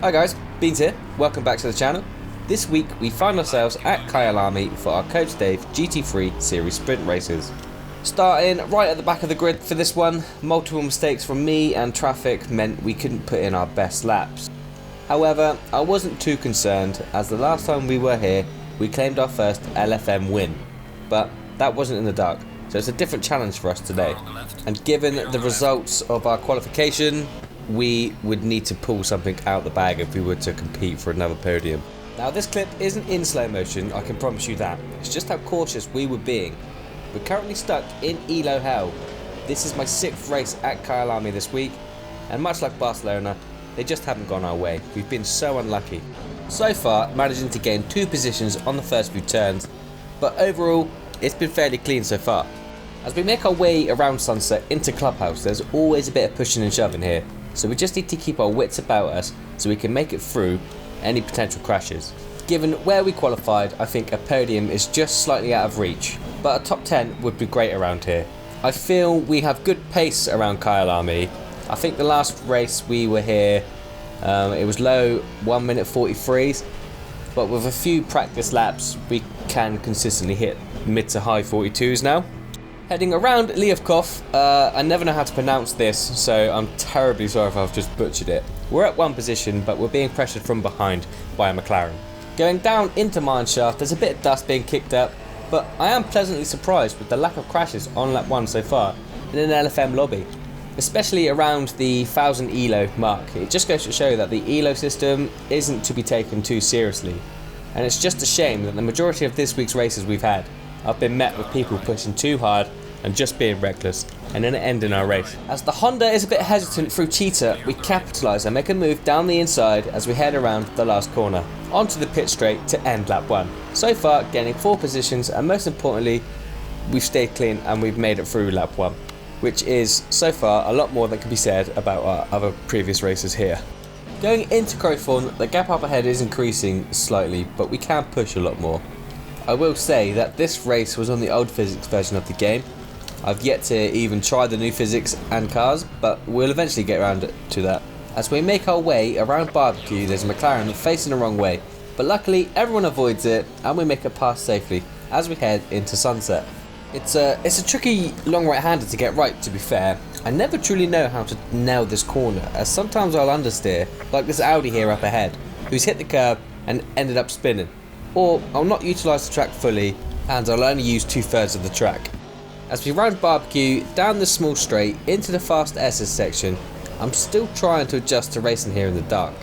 Hi guys, Beans here, welcome back to the channel. This week we find ourselves at Kyalami for our Coach Dave GT3 Series Sprint races. Starting right at the back of the grid for this one, multiple mistakes from me and traffic meant we couldn't put in our best laps. However, I wasn't too concerned as the last time we were here we claimed our first LFM win, but that wasn't in the dark, so it's a different challenge for us today. And given the results of our qualification, we would need to pull something out the bag if we were to compete for another podium. Now this clip isn't in slow motion, I can promise you that. It's just how cautious we were being. We're currently stuck in Elo hell. This is my 6th race at Kyalami this week, and much like Barcelona, they just haven't gone our way. We've been so unlucky. So far, managing to gain 2 positions on the first few turns, but overall, it's been fairly clean so far. As we make our way around Sunset into Clubhouse, there's always a bit of pushing and shoving here. So we just need to keep our wits about us so we can make it through any potential crashes. Given where we qualified, I think a podium is just slightly out of reach, but a top 10 would be great around here. I feel we have good pace around Kyalami. I think the last race we were here, it was low 1 minute 43s, but with a few practice laps we can consistently hit mid to high 42s now. Heading around Lowfuelmotorsport, I never know how to pronounce this, so I'm terribly sorry if I've just butchered it. We're at 1 position, but we're being pressured from behind by a Mclaren. Going down into Mineshaft, there's a bit of dust being kicked up, but I am pleasantly surprised with the lack of crashes on lap 1 so far in an LFM lobby, especially around the 1000 ELO mark. It just goes to show that the ELO system isn't to be taken too seriously, and it's just a shame that the majority of this week's races we've had I've been met with people pushing too hard and just being reckless, and then ending our race. As the Honda is a bit hesitant through Cheetah, we capitalise and make a move down the inside as we head around the last corner, onto the pit straight to end lap 1. So far, gaining 4 positions, and most importantly, we've stayed clean and we've made it through lap 1, which is, so far, a lot more that can be said about our other previous races here. Going into Crowthorne, the gap up ahead is increasing slightly, but we can push a lot more. I will say that this race was on the old physics version of the game. I've yet to even try the new physics and cars, but we'll eventually get around to that. As we make our way around Barbecue, there's a Mclaren facing the wrong way, but luckily everyone avoids it and we make it past safely as we head into Sunset. It's a tricky long right-hander to get right, to be fair. I never truly know how to nail this corner, as sometimes I'll understeer, like this Audi here up ahead, who's hit the curb and ended up spinning. Or I'll not utilise the track fully and I'll only use 2/3 of the track. As we round Barbecue, down the small straight into the fast S's section, I'm still trying to adjust to racing here in the dark.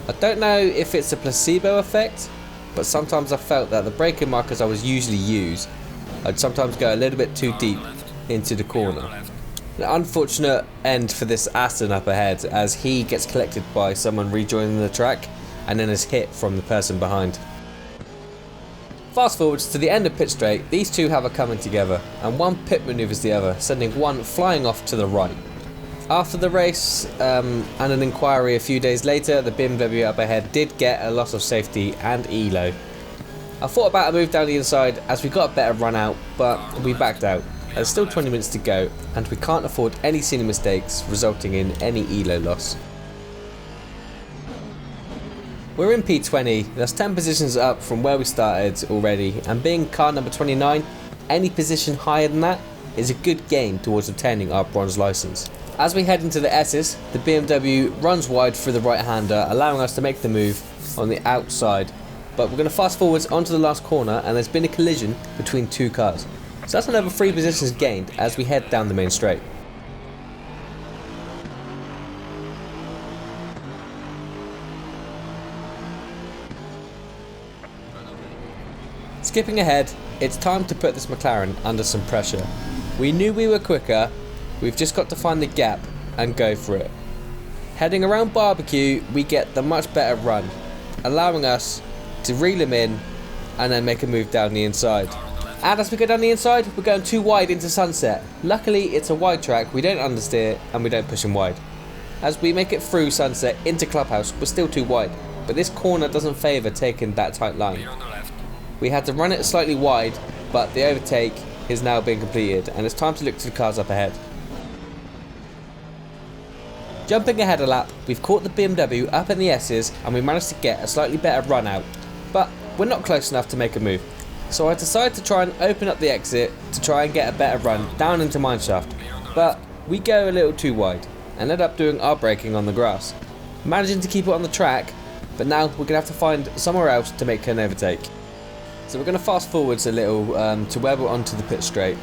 I don't know if it's a placebo effect, but sometimes I felt that the braking markers I was usually use, I'd sometimes go a little bit too deep into the corner. An unfortunate end for this Aston up ahead as he gets collected by someone rejoining the track and then is hit from the person behind. Fast forwards to the end of pit straight, these two have a coming together and one pit manoeuvres the other, sending one flying off to the right. After the race and an inquiry a few days later, the BMW up ahead did get a loss of safety and ELO. I thought about a move down the inside as we got a better run out, but we backed out. There's still 20 minutes to go and we can't afford any silly mistakes resulting in any ELO loss. We're in P20, that's 10 positions up from where we started already, and being car number 29, any position higher than that is a good gain towards obtaining our bronze license. As we head into the S's, the BMW runs wide through the right-hander, allowing us to make the move on the outside. But we're going to fast forwards onto the last corner and there's been a collision between 2 cars. So that's another 3 positions gained as we head down the main straight. Skipping ahead, it's time to put this Mclaren under some pressure. We knew we were quicker, we've just got to find the gap and go for it. Heading around Barbecue, we get the much better run, allowing us to reel him in and then make a move down the inside. And as we go down the inside, we're going too wide into Sunset. Luckily, it's a wide track, we don't understeer and we don't push him wide. As we make it through Sunset into Clubhouse, we're still too wide, but this corner doesn't favour taking that tight line. We had to run it slightly wide, but the overtake is now being completed and it's time to look to the cars up ahead. Jumping ahead a lap, we've caught the BMW up in the S's and we managed to get a slightly better run out, but we're not close enough to make a move. So I decided to try and open up the exit to try and get a better run down into mineshaft, but we go a little too wide and ended up doing our braking on the grass. Managing to keep it on the track, but now we're going to have to find somewhere else to make an overtake. So we're going to fast forwards a little to where we're onto the pit straight.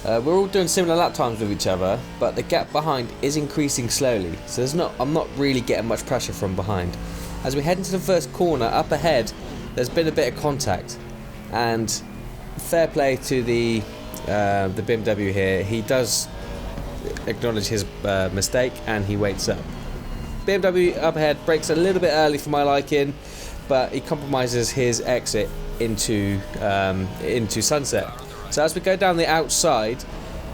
We're all doing similar lap times with each other, but the gap behind is increasing slowly, so I'm not really getting much pressure from behind. As we head into the first corner up ahead, there's been a bit of contact, and fair play to the BMW here. He does acknowledge his mistake and he waits up. BMW up ahead brakes a little bit early for my liking, but he compromises his exit into sunset. So as we go down the outside,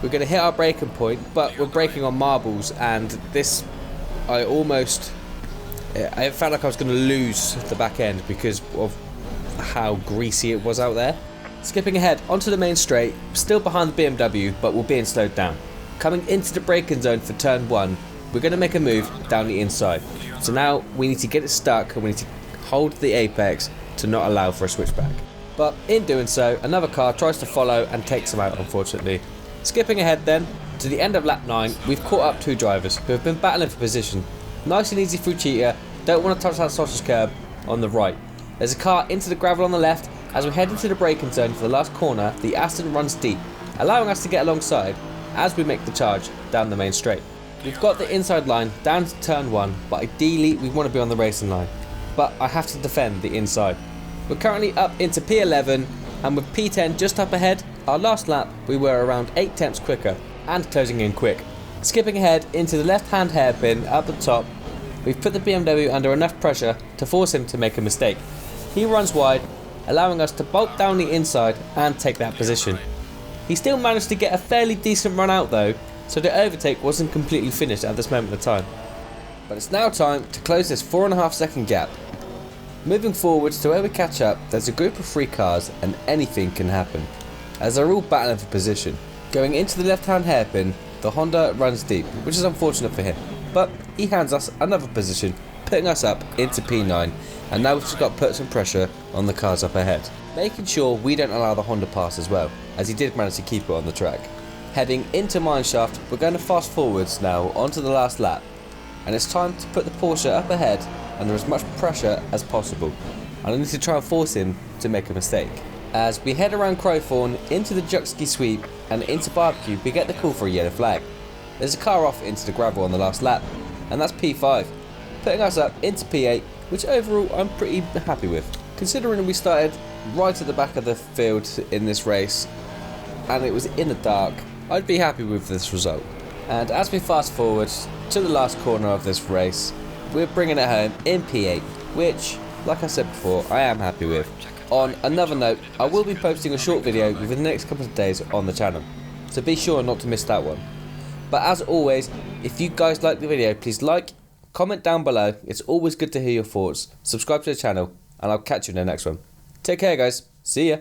we're going to hit our braking point, but we're braking on marbles, and this I felt like I was going to lose the back end because of how greasy it was out there. Skipping ahead onto the main straight, still behind the BMW, but we're being slowed down. Coming into the braking zone for turn 1, we're going to make a move down the inside. So now we need to get it stuck and we need to hold the apex to not allow for a switchback. But in doing so, another car tries to follow and takes him out, unfortunately. Skipping ahead then, to the end of lap 9, we've caught up 2 drivers who have been battling for position. Nice and easy through Cheetah, don't want to touch that sausage curb on the right. There's a car into the gravel on the left. As we head into the braking zone for the last corner, the Aston runs deep, allowing us to get alongside as we make the charge down the main straight. We've got the inside line down to turn 1, but ideally we want to be on the racing line. But I have to defend the inside. We're currently up into P11, and with P10 just up ahead, our last lap we were around 8 tenths quicker and closing in quick. Skipping ahead into the left hand hairpin up the top, we've put the BMW under enough pressure to force him to make a mistake. He runs wide, allowing us to bolt down the inside and take that position. He still managed to get a fairly decent run out though, so the overtake wasn't completely finished at this moment of time. But it's now time to close this 4.5 second gap. Moving forwards to where we catch up, there's a group of 3 cars and anything can happen, as they're all battling for position. Going into the left hand hairpin, the Honda runs deep, which is unfortunate for him, but he hands us another position, putting us up into P9, and now we've just got to put some pressure on the cars up ahead, making sure we don't allow the Honda pass as well, as he did manage to keep it on the track. Heading into mineshaft, we're going to fast forwards now onto the last lap, and it's time to put the Porsche up ahead under as much pressure as possible, and I need to try and force him to make a mistake. As we head around Crowthorne into the Juxky sweep and into Barbecue, we get the call for a yellow flag. There's a car off into the gravel on the last lap, and that's P5, putting us up into P8, which overall I'm pretty happy with, considering we started right at the back of the field in this race and it was in the dark. I'd be happy with this result. And as we fast forward to the last corner of this race, we're bringing it home in P8, which, like I said before, I am happy with. On another note, I will be posting a short video within the next couple of days on the channel, so be sure not to miss that one. But as always, if you guys like the video, please like, comment down below. It's always good to hear your thoughts. Subscribe to the channel, and I'll catch you in the next one. Take care, guys. See ya.